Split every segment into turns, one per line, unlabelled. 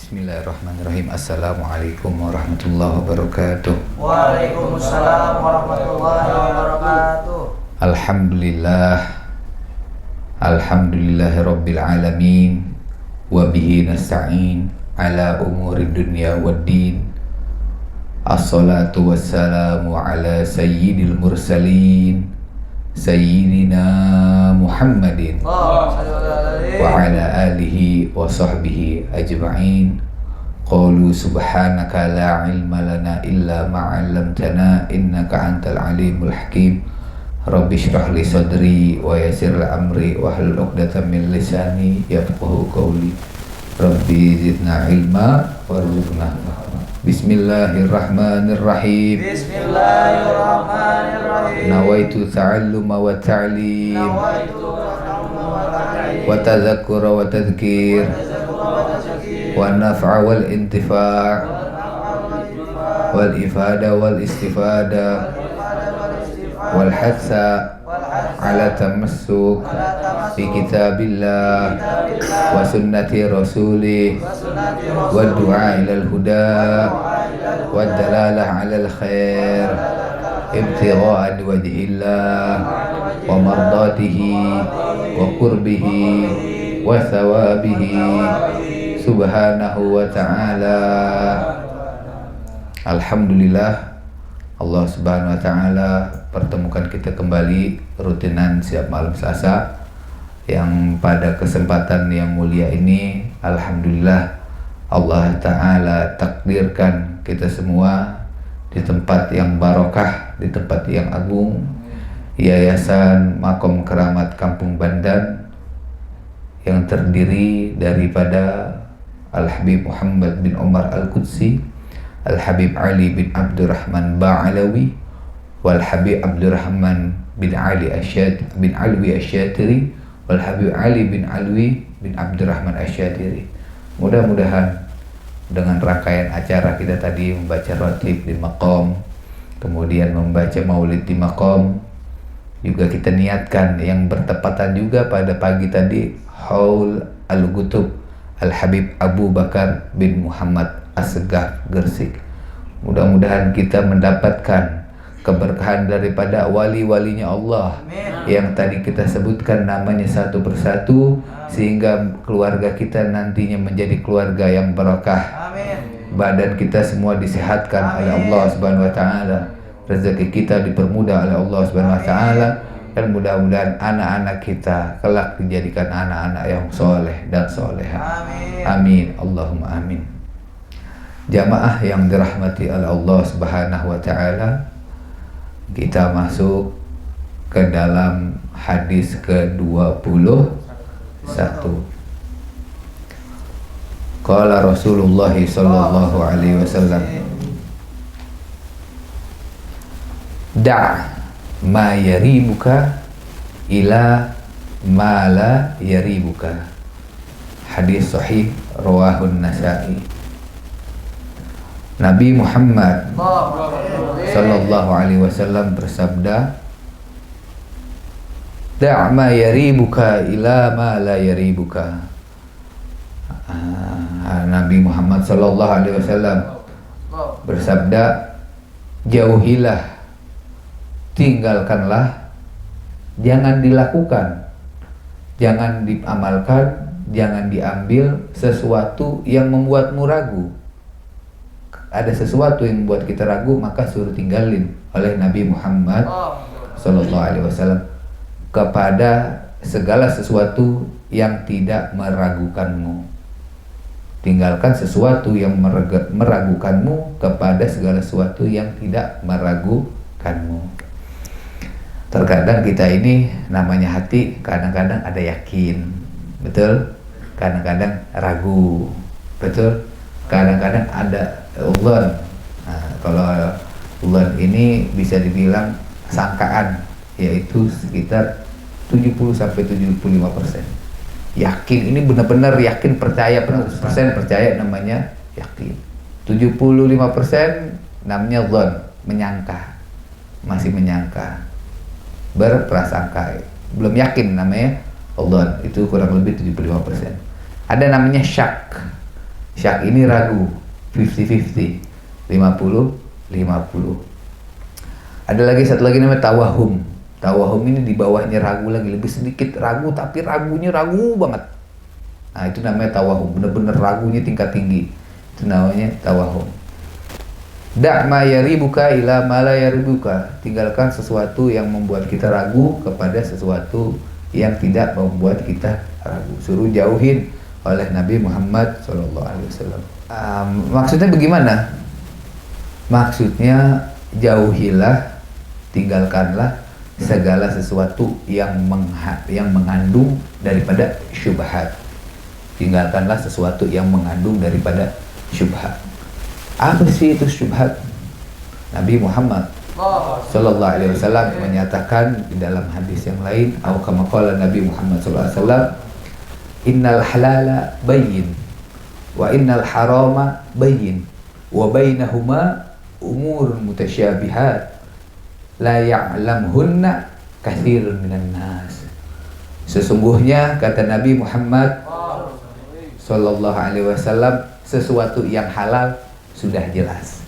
Bismillahirrahmanirrahim. Assalamualaikum warahmatullahi wabarakatuh.
Waalaikumsalam warahmatullahi wabarakatuh.
Alhamdulillah. Alhamdulillahi rabbil alamin. Wa bihi nasta'in ala umuri dunya waddin. Assalatu wassalamu ala sayyidil mursalin Sayyidina Muhammadin wa ala alihi wa sahbihi ajma'in. Qalu subhanaka la ilma lana illa ma 'allamtana innaka antal alimul hakim. Rabbi shrah li sadri wa yassir li amri wa hlul 'uqdatam min lisani yafqahu qawli. Rabbi zidna ilma warzuqna fahma. Bismillahirrahmanirrahim.
Bismillahirrahmanirrahim.
Nawaitu ta'alluma wa ta'lim wa tadhakkura wa tadhkir wa naf'a wal intifa' wal ifada wal istifada wal hatsa ala tamassuk bi kitabillah wa sunnati rasulih wa du'a ilal huda wa dalalah ala al khair ibtigha'an wajhillah wa mardatihi wa qurbihi wa thawabihi subhanahu wa ta'ala. Alhamdulillah, Allah subhanahu wa ta'ala pertemukan kita kembali rutinan setiap malam Selasa, yang pada kesempatan yang mulia ini alhamdulillah Allah ta'ala takdirkan kita semua di tempat yang barokah, di tempat yang agung, Yayasan Makom Keramat Kampung Bandan, yang terdiri daripada Al-Habib Muhammad bin Umar Al-Qudsi, Al-Habib Ali bin Abdurrahman Ba'alawi, Wal-Habib Abdurrahman bin Alwi Asyatiri, Wal-Habib Ali bin Alwi bin Abdurrahman Asyatiri. Mudah-mudahan dengan rangkaian acara kita tadi membaca ratib di maqam, kemudian membaca maulid di maqam, juga kita niatkan yang bertepatan juga pada pagi tadi Haul Al-Gutub Al-Habib Abu Bakar bin Muhammad As-Segaf Gersik. Mudah-mudahan kita mendapatkan keberkahan daripada wali-walinya Allah. Amin. Yang tadi kita sebutkan namanya satu persatu, sehingga keluarga kita nantinya menjadi keluarga yang barakah. Amin. Badan kita semua disehatkan oleh Allah Subhanahu wa taala. Rezeki kita dipermudah oleh Allah Subhanahu wa taala, dan mudah-mudahan anak-anak kita kelak dijadikan anak-anak yang soleh dan soleha. Amin. Amin. Allahumma amin. Jamaah yang dirahmati oleh Allah Subhanahu wa taala, kita masuk ke dalam hadis ke-21. Qala Rasulullah sallallahu alaihi wasallam, Da' ma yaribuka ila ma la yaribuka. Hadis sahih rawahun Nasa'i. Nabi Muhammad sallallahu alaihi wasallam bersabda, Da' ma yaribuka ila ma la yaribuka. Nabi Muhammad sallallahu alaihi wasallam bersabda, jauhilah, tinggalkanlah, jangan dilakukan, jangan diamalkan, jangan diambil sesuatu yang membuatmu ragu. Ada sesuatu yang membuat kita ragu, maka suruh tinggalin oleh Nabi Muhammad sallallahu alaihi wasallam kepada segala sesuatu yang tidak meragukanmu. Tinggalkan sesuatu yang meragukanmu kepada segala sesuatu yang tidak meragukanmu. Terkadang kita ini namanya hati, kadang-kadang ada yakin, betul? Kadang-kadang ragu, betul? Kadang-kadang ada ulun. Kalau ulun ini bisa dibilang sangkaan, yaitu sekitar 70-75%. Yakin, ini benar-benar yakin, percaya 100% percaya, namanya yakin. 75% namanya ulun, menyangka, masih menyangka, berprasangka, belum yakin, namanya ulun. Itu kurang lebih 75%. Ada namanya syak. Syak ini ragu, 50-50, 50-50. Ada lagi satu lagi namanya tawahum. Tawahum ini di bawahnya ragu lagi, lebih sedikit ragu tapi ragunya ragu banget. Nah itu namanya tawahum, bener-bener ragunya tingkat tinggi. Itu namanya tawahum. Da' ma yaribuka ila ma la yaribuka. Tinggalkan sesuatu yang membuat kita ragu kepada sesuatu yang tidak membuat kita ragu. Suruh jauhin oleh Nabi Muhammad SAW. Maksudnya bagaimana? Maksudnya jauhilah, tinggalkanlah segala sesuatu yang mengandung daripada syubhat. Tinggalkanlah sesuatu yang mengandung daripada syubhat. Apa sih itu syubhat? Nabi Muhammad sallallahu alaihi wasallam menyatakan di dalam hadis yang lain, atau kama qala Nabi Muhammad sallallahu alaihi wasallam, innal halala bayyin wa innal harama bayyin wa bainahuma umurun mutasyabihat la ya'lamhunna katsirun minan nas. Sesungguhnya kata Nabi Muhammad sallallahu alaihi wasallam, sesuatu yang halal sudah jelas,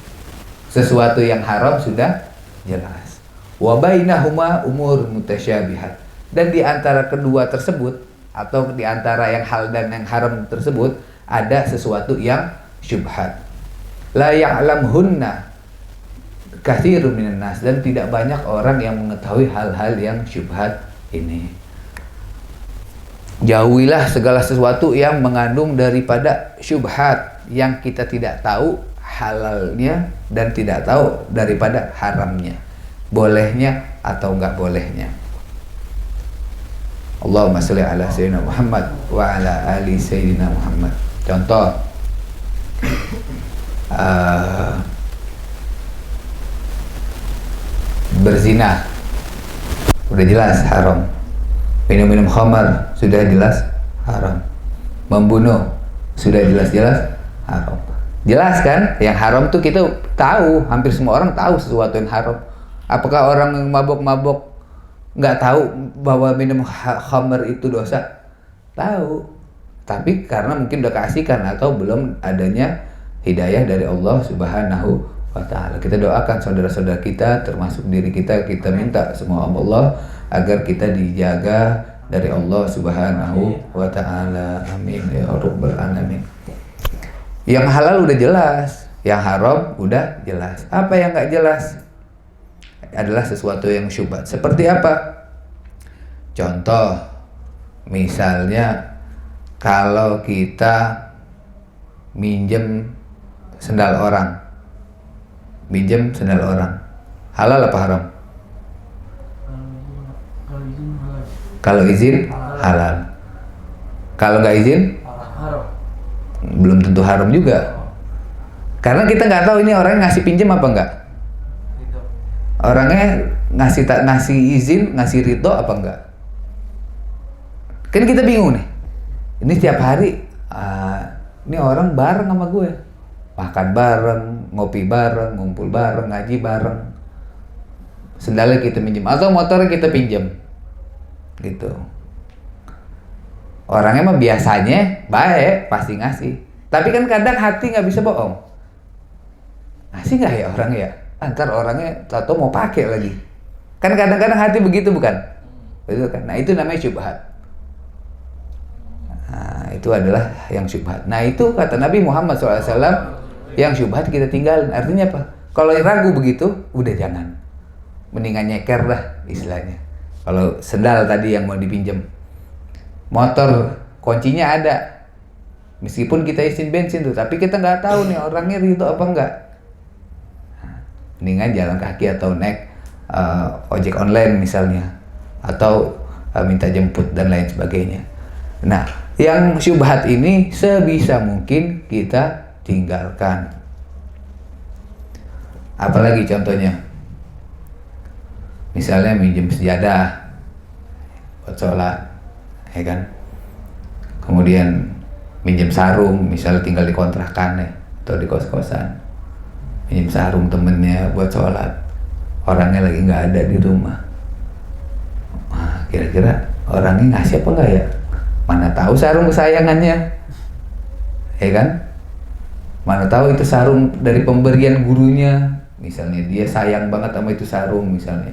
sesuatu yang haram sudah jelas. Wa bainahuma umur mutasyabihat. Dan di antara kedua tersebut, atau di antara yang halal dan yang haram tersebut, ada sesuatu yang syubhat. La ya'lamhunna katsirun minan nas. Dan tidak banyak orang yang mengetahui hal-hal yang syubhat ini. Jauhilah segala sesuatu yang mengandung daripada syubhat, yang kita tidak tahu halalnya dan tidak tahu daripada haramnya, bolehnya atau enggak bolehnya. Allahumma sholli ala sayyidina Muhammad wa ala ali sayyidina Muhammad. Contoh, berzina udah jelas haram. Minum-minum khamar sudah jelas haram. Membunuh sudah jelas-jelas haram. Jelas kan? Yang haram tuh kita tahu, hampir semua orang tahu sesuatu yang haram. Apakah orang yang mabok-mabok nggak tahu bahwa minum khamar itu dosa? Tahu. Tapi karena mungkin udah keasikan atau belum adanya hidayah dari Allah Subhanahu wa ta'ala. Kita doakan saudara-saudara kita, termasuk diri kita, kita minta semua Allah agar kita dijaga dari Allah Subhanahu wa ta'ala. Amin ya rabbal alamin. Yang halal udah jelas, yang haram udah jelas. Apa yang nggak jelas? Adalah sesuatu yang syubhat. Seperti apa? Contoh, misalnya kalau kita minjem sendal orang, halal apa haram? Kalau izin halal. Kalau nggak izin belum tentu haram juga, karena kita nggak tahu ini orangnya ngasih pinjam apa enggak, orangnya ngasih izin, ngasih ridho apa enggak. Kan kita bingung nih, ini setiap hari ini orang bareng sama gue, makan bareng, ngopi bareng, ngumpul bareng, ngaji bareng, sendalnya kita pinjam atau motornya kita pinjam gitu. Orangnya mah biasanya baik, pasti ngasih. Tapi kan kadang hati nggak bisa bohong. Ngasih nggak ya orangnya ya? Antar orangnya tato mau pakai lagi. Kan kadang-kadang hati begitu bukan? Betul kan? Nah itu namanya syubhat. Nah itu adalah yang syubhat. Nah itu kata Nabi Muhammad SAW, yang syubhat kita tinggalin. Artinya apa? Kalau ragu begitu, udah jangan. Mendingan nyeker dah istilahnya. Kalau sendal tadi yang mau dipinjam, motor kuncinya ada, meskipun kita isiin bensin tuh, tapi kita nggak tahu nih orangnya ridho apa enggak. Mendingan jalan kaki atau naik ojek online misalnya, atau minta jemput dan lain sebagainya. Nah, yang syubhat ini sebisa mungkin kita tinggalkan. Apalagi contohnya, misalnya minjem sejadah buat sholat, ya kan? Kemudian minjem sarung, misalnya tinggal di kontrakan ya, atau di kos-kosan, minjem sarung temennya buat sholat, orangnya lagi nggak ada di rumah. Nah, kira-kira orangnya ngasih apa nggak ya? Mana tahu sarung kesayangannya, ya kan? Mana tahu itu sarung dari pemberian gurunya, misalnya dia sayang banget sama itu sarung misalnya.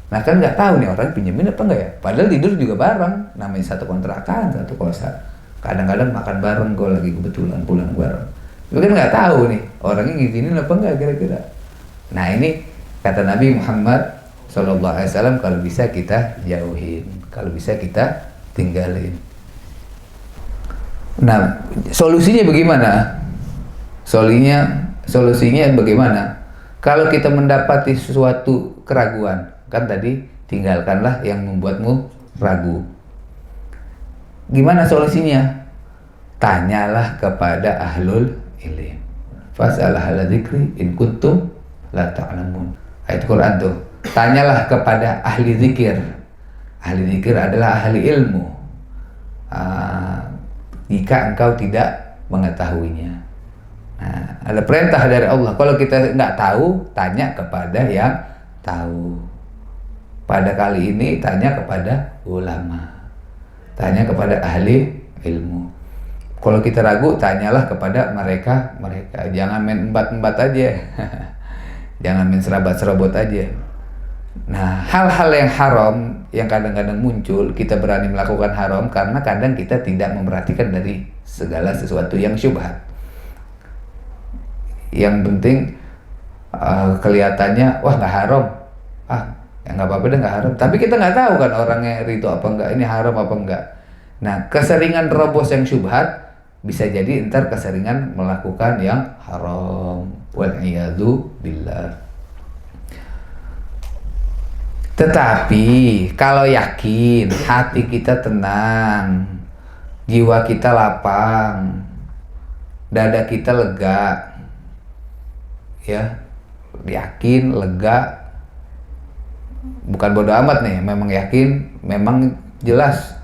Nah kan nggak tahu nih orang pinjemin apa enggak ya. Padahal tidur juga bareng, namanya satu kontrakan, satu kosan. Kadang-kadang makan bareng kalau lagi kebetulan pulang bareng. Lu kan nggak tahu nih orangnya ngizinin apa enggak kira-kira. Nah ini kata Nabi Muhammad SAW, kalau bisa kita jauhin, kalau bisa kita tinggalin. Nah solusinya bagaimana? Solusinya bagaimana? Kalau kita mendapati sesuatu keraguan, kan tadi tinggalkanlah yang membuatmu ragu. Gimana solusinya? Tanyalah kepada ahlul ilm. Fas'al ahla dzikri in kuntum la ta'lamun. Ayat Quran tuh. Tanyalah kepada ahli zikir. Ahli zikir adalah ahli ilmu. Jika engkau tidak mengetahuinya. Nah, ada perintah dari Allah. Kalau kita nggak tahu, tanya kepada yang tahu. Pada kali ini tanya kepada ulama, tanya kepada ahli ilmu. Kalau kita ragu, tanyalah kepada mereka. Jangan main embat-embat aja. Jangan main serabot aja. Nah, hal-hal yang haram yang kadang-kadang muncul, kita berani melakukan haram karena kadang kita tidak memperhatikan dari segala sesuatu yang syubhat. Yang penting kelihatannya wah nggak haram, ya nggak apa-apa deh nggak haram. Tapi kita nggak tahu kan orangnya ridho apa enggak, ini haram apa enggak. Nah keseringan terobos yang syubhat bisa jadi ntar keseringan melakukan yang haram. Wal'iyadu billah. Tetapi kalau yakin, hati kita tenang, jiwa kita lapang, dada kita lega, ya yakin, lega, bukan bodo amat nih, memang yakin, memang jelas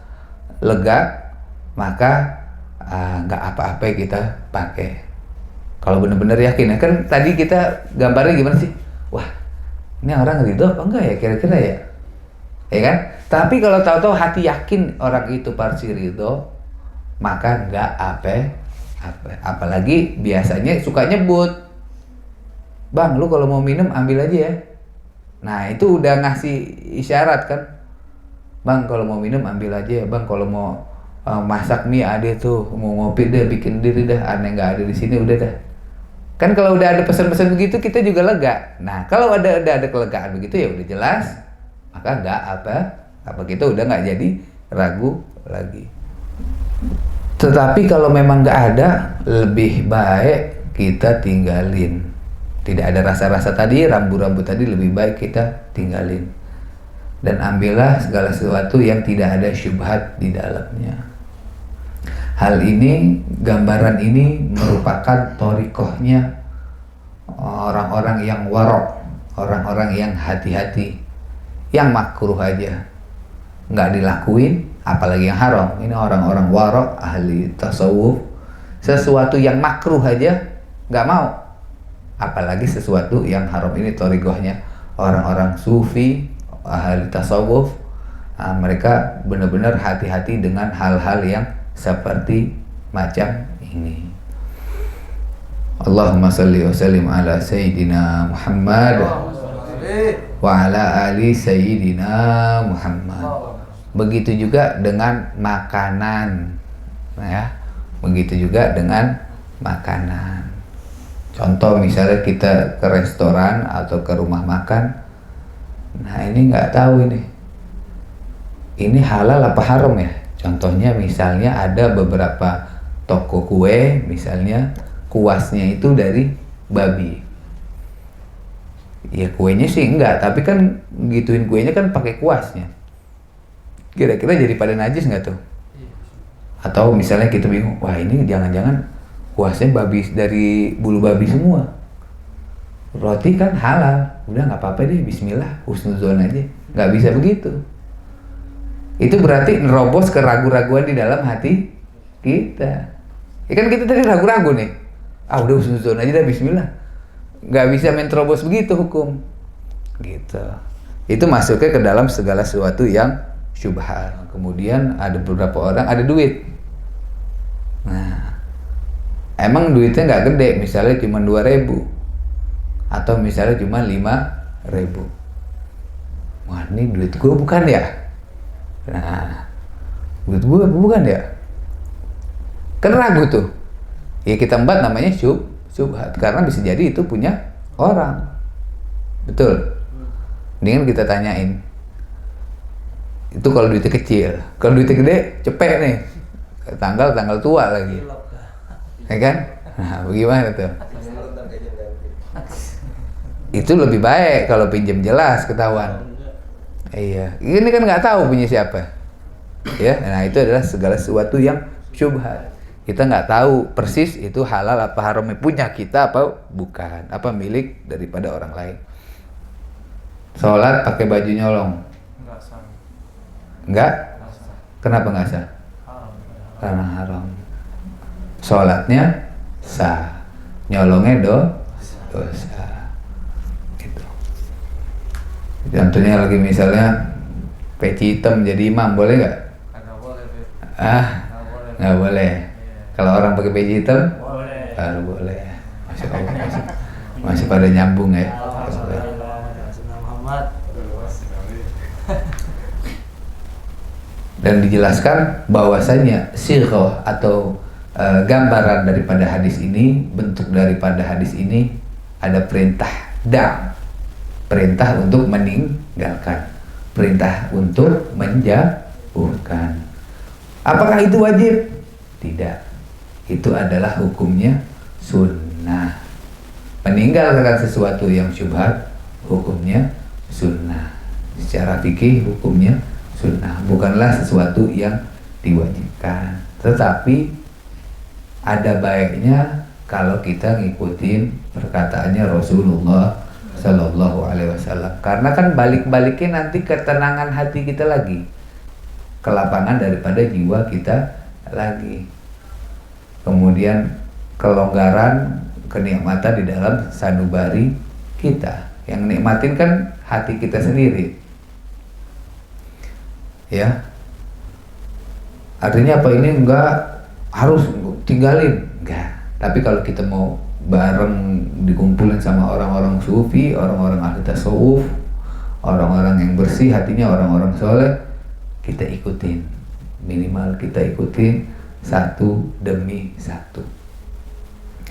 lega, maka nggak apa-apa kita pakai. Kalau benar-benar yakin, ya kan tadi kita gambarnya gimana sih? Wah, ini orang ridho apa enggak ya kira-kira ya? Ya kan? Tapi kalau tahu-tahu hati yakin orang itu pasti ridho, maka nggak apa-apa. Apalagi biasanya suka nyebut, bang, lu kalau mau minum ambil aja ya. Nah itu udah ngasih isyarat kan, bang kalau mau minum ambil aja ya, bang kalau mau masak mie ada tuh, mau ngopi deh bikin diri dah, aneh nggak ada di sini udah dah. Kan kalau udah ada pesan-pesan begitu kita juga lega. Nah kalau ada kelegaan begitu ya udah jelas, maka nggak apa kita udah nggak jadi ragu lagi. Tetapi kalau memang nggak ada, lebih baik kita tinggalin. Tidak ada rasa-rasa tadi, rambu-rambu tadi lebih baik kita tinggalin. Dan ambillah segala sesuatu yang tidak ada syubhat di dalamnya. Hal ini, gambaran ini merupakan thoriqohnya orang-orang yang warok, orang-orang yang hati-hati, yang makruh aja nggak dilakuin, apalagi yang haram. Ini orang-orang warok, ahli tasawuf, sesuatu yang makruh aja nggak mau, apalagi sesuatu yang haram. Ini thoriqohnya orang-orang sufi, ahli tasawuf. Mereka benar-benar hati-hati dengan hal-hal yang seperti macam ini. Allahumma salli wa sallim ala Sayyidina Muhammad wa ala ali Sayyidina Muhammad. Begitu juga dengan makanan, ya. Begitu juga dengan makanan. Contoh misalnya kita ke restoran atau ke rumah makan. Nah ini nggak tahu ini halal apa haram ya. Contohnya misalnya ada beberapa toko kue, misalnya kuasnya itu dari babi. Ya kuenya sih enggak, tapi kan gituin kuenya kan pakai kuasnya. Kira-kira jadi pada najis nggak tuh? Atau misalnya kita bingung, wah ini jangan-jangan kuasnya babi, dari bulu babi semua. Roti kan halal, udah nggak apa-apa deh, bismillah, husnuzon aja. Nggak bisa begitu. Itu berarti nerobos keraguan-raguan di dalam hati kita. Ya kan kita tadi ragu-ragu nih. Udah husnuzon aja dah, bismillah. Nggak bisa main terobos begitu hukum. Gitu. Itu masuknya ke dalam segala sesuatu yang syubhat. Kemudian ada beberapa orang ada duit. Nah, Emang duitnya nggak gede, misalnya cuma 2.000 atau misalnya cuma 5.000. Wah, ini duit gue bukan ya? Nah, duit gue bukan ya? Kan ragu tuh. Ya kita embat namanya syubhat, karena bisa jadi itu punya orang. Betul. Mendingan kita tanyain. Itu kalau duitnya kecil. Kalau duitnya gede, cepet nih. Tanggal tua lagi. Ya kan? Nah, bagaimana tuh? Itu lebih baik kalau pinjam jelas ketahuan. Iya, ini kan nggak tahu punya siapa. Ya, nah itu adalah segala sesuatu yang syubhat. Kita nggak tahu persis itu halal apa haramnya, punya kita apa bukan, apa milik daripada orang lain. Sholat pakai baju nyolong? Enggak? Kenapa nggak sah? Karena haram. Sholatnya sah, nyolongnya dosa. Contohnya lagi misalnya peci hitam jadi imam, boleh nggak? Nggak boleh. Kalau orang pakai peci hitam, baru boleh. Masih pada nyambung ya. Dan dijelaskan bahwasanya sirah atau gambaran daripada hadis ini, bentuk daripada hadis ini ada perintah perintah untuk meninggalkan, perintah untuk menjauhkan. Apakah itu wajib? Tidak. Itu adalah hukumnya sunnah. Meninggalkan sesuatu yang syubhat hukumnya sunnah. Secara fikih hukumnya sunnah, bukanlah sesuatu yang diwajibkan. Tetapi ada baiknya kalau kita ngikutin perkataannya Rasulullah Sallallahu Alaihi Wasallam, karena kan balik-baliknya nanti ketenangan hati kita lagi, kelapangan daripada jiwa kita lagi, kemudian kelonggaran, kenikmatan di dalam sanubari kita. Yang nikmatin kan hati kita sendiri, ya. Artinya apa, ini enggak harus tinggalin, enggak. Tapi kalau kita mau bareng dikumpulin sama orang-orang sufi, orang-orang ahli tasawuf, orang-orang yang bersih hatinya, orang-orang soleh, kita ikutin, minimal kita ikutin satu demi satu.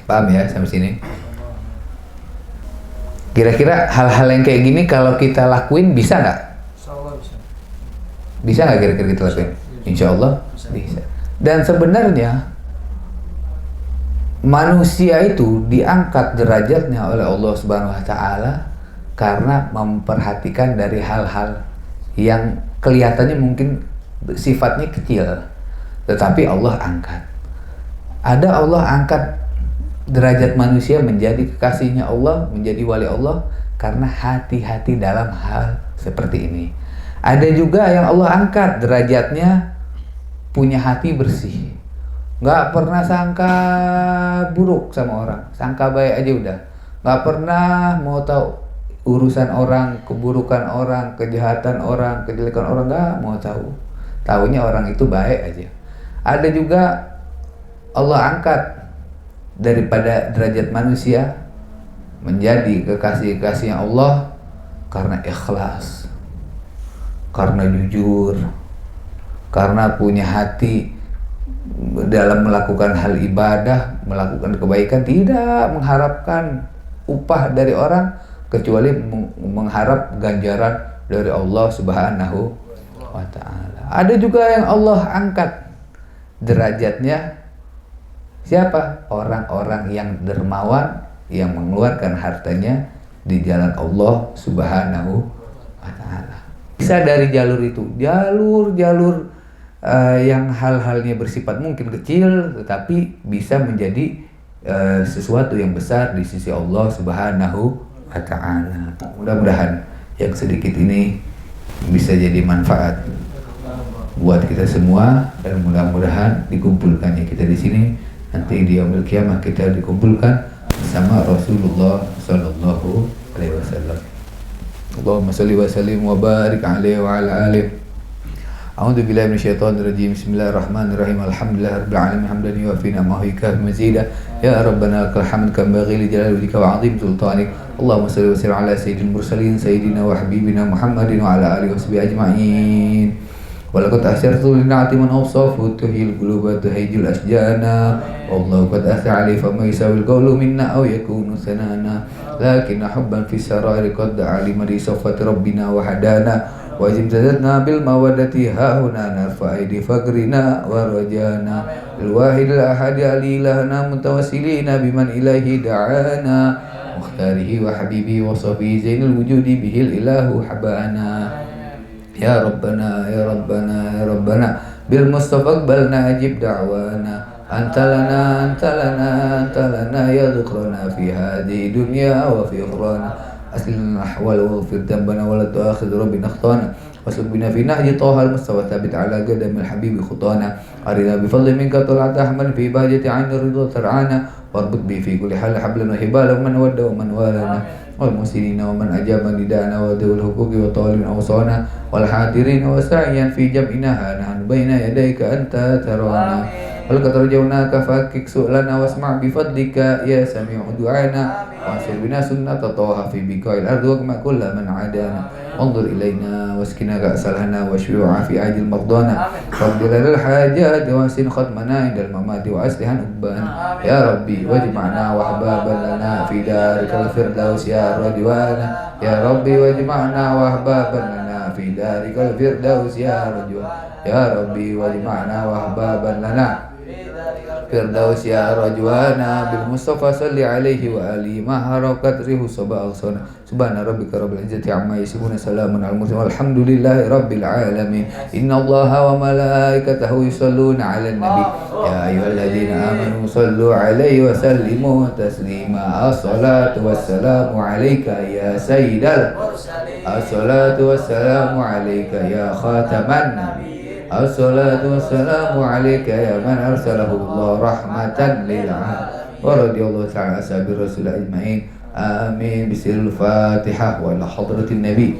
Paham ya sampai sini? Kira-kira hal-hal yang kayak gini kalau kita lakuin bisa nggak?
Insyaallah bisa.
Bisa nggak kira-kira kita lakuin? Insyaallah bisa. Dan sebenarnya manusia itu diangkat derajatnya oleh Allah Subhanahu wa taala karena memperhatikan dari hal-hal yang kelihatannya mungkin sifatnya kecil, tetapi Allah angkat. Ada Allah angkat derajat manusia menjadi kekasihnya Allah, menjadi wali Allah karena hati-hati dalam hal seperti ini. Ada juga yang Allah angkat derajatnya punya hati bersih, nggak pernah sangka buruk sama orang, sangka baik aja udah, nggak pernah mau tahu urusan orang, keburukan orang, kejahatan orang, kejelekan orang, nggak mau tahu, taunya orang itu baik aja. Ada juga Allah angkat daripada derajat manusia menjadi kekasih-kekasihnya Allah karena ikhlas, karena jujur, karena punya hati dalam melakukan hal ibadah, melakukan kebaikan, tidak mengharapkan upah dari orang kecuali mengharap ganjaran dari Allah Subhanahu wa ta'ala. Ada juga yang Allah angkat derajatnya siapa? Orang-orang yang dermawan, yang mengeluarkan hartanya di jalan Allah Subhanahu wa ta'ala. Bisa dari jalur itu, jalur-jalur yang hal-halnya bersifat mungkin kecil tetapi bisa menjadi sesuatu yang besar di sisi Allah Subhanahu wa ta'ala. Mudah-mudahan yang sedikit ini bisa jadi manfaat buat kita semua, dan mudah-mudahan dikumpulkannya kita di sini nanti di yaumil qiyamah kita dikumpulkan bersama Rasulullah sallallahu alaihi wasallam. Allahumma shalli wa sallim wa barik alaihi wa ala alihi A'udzu billahi minasyaitonir rajim. Bismillahirrahmanirrahim. Alhamdulillahirabbil alamin hamdan yuwaffi ni'amahu wa yukafi mazida. Ya Rabbana lakal hamd kama yanbaghi li jalali wajhika wa 'azimi sultanik. Allahumma shalli wa sallim ala sayyidil mursalin sayyidina wa habibina Muhammadin wa ala alihi washabihi ajma'in. Walaqad asyartu lin'ati man awsafu tuhil quluba tuhijul asjana. Wallahu qad atha 'alaihi fama yasawil qawlu minna aw yakunu sanana. Lakinna hubban fi sarari qad 'alima li safati rabbina wa hadana. Wajib zadna bil mawaddati hauna narfa aidi fakrina wa rajana bil wahidil ahadi alilahna mutawassilina biman ilaihi da'ana mukhtarihi wa habibi wa safi zainul wujudi bihil ilahu habana ya rabbana ya rabbana ya rabbana bil mustafa aqbalna ajib da'wana anta lana ya dhukrana fi hadhihi dunya wa fi ukhrana أسلنا الأحوال واغفر ذنبنا ولا تؤاخذ ربنا أخطانا واسلك بنا في نهج طه المستوى ثابت على قدم الحبيب خطانا أرنا بفضل منك طلعت أحمد في بهجة عين الرضا ترعانا واربط به في كل حال حبلا وحبالا ومن ود ومن والانا والمسلمين ومن أجاب نداءنا وذوي الحقوق وطالب أوصانا والحاضرين وسعيا في جمعنا نحن بين يديك أنت ترانا ولقد رجوناك فاكك سؤلنا واسمع بفضلك يا سميع دعانا وانصر بنا سنة طه في بقاع الأرض واجمع كل من عادانا وانظر إلينا واسكنا كأس الهنا واشفي وعافي عاجل مرضانا واقض لنا الحاجات واسن ختمنا عند الممات وأصلح عقبانا يا ربي واجمعنا وأحبابا لنا في دارك الفردوس يا رضوانا يا ربي واجمعنا وأحبابا لنا في دارك الفردوس يا رضوانا يا ربي واجمعنا وأحبابا لنا Firdaus ya rajwana bil Mustafa salli alaihi wa alihi ma harakat rihu sabah aghsana subhana rabbika rabbil izzati amma yasifun salamun al mursalin walhamdulillahi rabbil alamin inna allaha wa malaikatahu yusalluna ala nabi ya ayyuhalladzina amanu sallu alaihi wa sallimu taslima as-salatu wassalamu alayka ya sayyidal as-salatu wassalamu alayka ya khataman nabi Assalatu wassalamu alayka ya man arsalahu Allah rahmatan lil alamin wa radiyallahu ta'ala ashabi rasul ajma'in amin bismillahil fatihah wa ila hadratin nabi